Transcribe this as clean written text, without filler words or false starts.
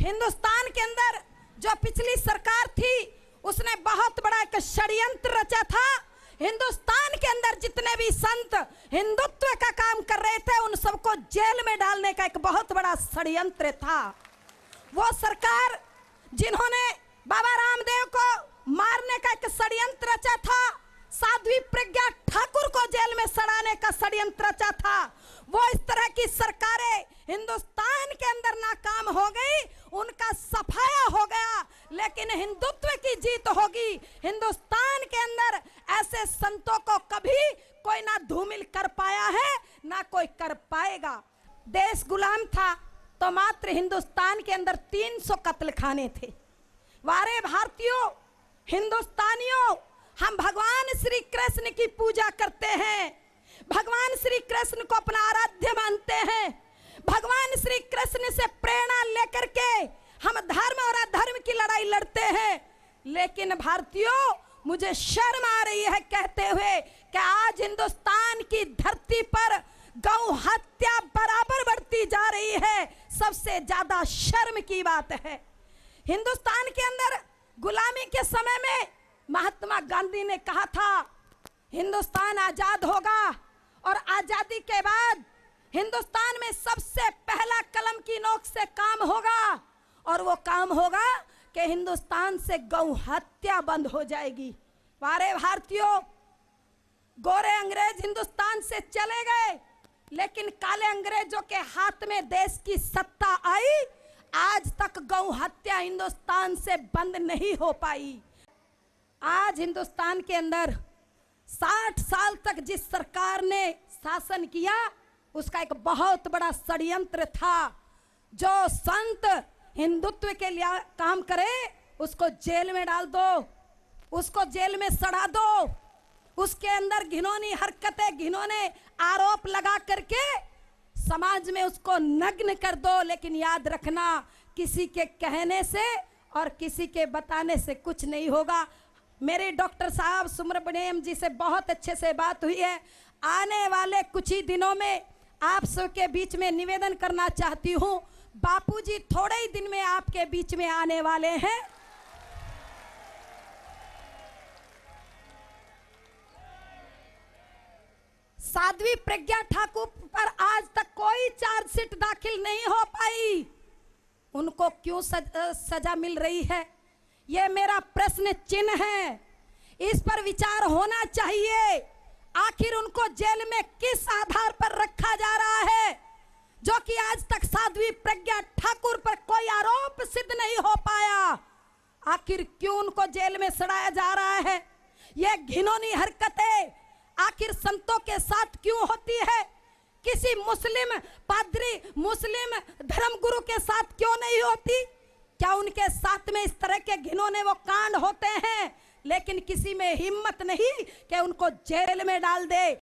हिंदुस्तान के अंदर जो पिछली सरकार थी उसने बहुत बड़ा एक षड्यंत्र रचा था। हिंदुस्तान के अंदर जितने भी संत हिंदुत्व का काम कर रहे थे उन सबको जेल में डालने का एक बहुत बड़ा षड्यंत्र था। वो सरकार जिन्होंने बाबा रामदेव को मारने का एक षड्यंत्र रचा था, साध्वी प्रज्ञा ठाकुर को जेल में सड़ाने का षड्यंत्र रचा था, वो इस तरह की सरकारें हिंदुस्तान के अंदर नाकाम हो गई, उनका सफाया हो गया। लेकिन हिंदुत्व की जीत होगी। हिंदुस्तान के अंदर ऐसे संतों को कभी कोई ना धूमिल कर पाया है ना कोई कर पाएगा। देश गुलाम था तो मात्र हिंदुस्तान के अंदर 300 कत्लखाने थे। वारे भारतीयों, हिंदुस्तानियों, हम भगवान श्री कृष्ण की पूजा करते हैं, भगवान श्री कृष्ण को अपना आराध्य मानते हैं, भगवान श्री कृष्ण से प्रेरणा लेकर के हम धर्म और अधर्म की लड़ाई लड़ते हैं। लेकिन भारतीयों, मुझे शर्म आ रही है कहते हुए कि आज हिंदुस्तान की धरती पर गौ हत्या बराबर बढ़ती जा रही है। सबसे ज्यादा शर्म की बात है। हिंदुस्तान के अंदर गुलामी के समय में महात्मा गांधी ने कहा था हिंदुस्तान आजाद होगा और आजादी के बाद हिंदुस्तान में सबसे पहला कलम की नोक से काम होगा और वो काम होगा कि हिंदुस्तान से गौ हत्या बंद हो जाएगी। वारे भारतीयों, गोरे अंग्रेज हिंदुस्तान से चले गए, लेकिन काले अंग्रेजों के हाथ में देश की सत्ता आई, आज तक गौ हत्या हिंदुस्तान से बंद नहीं हो पाई। आज हिंदुस्तान के अंदर 60 साल तक जिस सरकार ने शासन किया उसका एक बहुत बड़ा षड्यंत्र था। जो संत हिंदुत्व के लिए काम करे उसको जेल में डाल दो, उसको जेल में सड़ा दो, उसके अंदर घिनौनी हरकतें, घिनौने आरोप लगा करके समाज में उसको नग्न कर दो। लेकिन याद रखना, किसी के कहने से और किसी के बताने से कुछ नहीं होगा। मेरे डॉक्टर साहब सुब्रमण्यम जी से बहुत अच्छे से बात हुई है। आने वाले कुछ ही दिनों में आप सबके बीच में निवेदन करना चाहती हूँ, बापूजी थोड़े ही दिन में आपके बीच में आने वाले हैं। साध्वी प्रज्ञा ठाकुर पर आज तक कोई चार्जशीट दाखिल नहीं हो पाई, उनको क्यों सजा मिल रही है? ये मेरा प्रश्न चिन्ह है। इस पर विचार होना चाहिए। आखिर उनको जेल में किस आधार पर रखा जा रहा है, जो कि आज तक साध्वी प्रज्ञा ठाकुर पर कोई आरोप सिद्ध नहीं हो पाया? आखिर क्यों उनको जेल में सड़ाया जा रहा है? ये घिनौनी हरकतें आखिर संतों के साथ क्यों होती है? किसी मुस्लिम पादरी, मुस्लिम धर्मगुरु के साथ क्यों नहीं होती? क्या उनके साथ में इस तरह के घिनौने वो कांड होते हैं? लेकिन किसी में हिम्मत नहीं कि उनको जेल में डाल दे।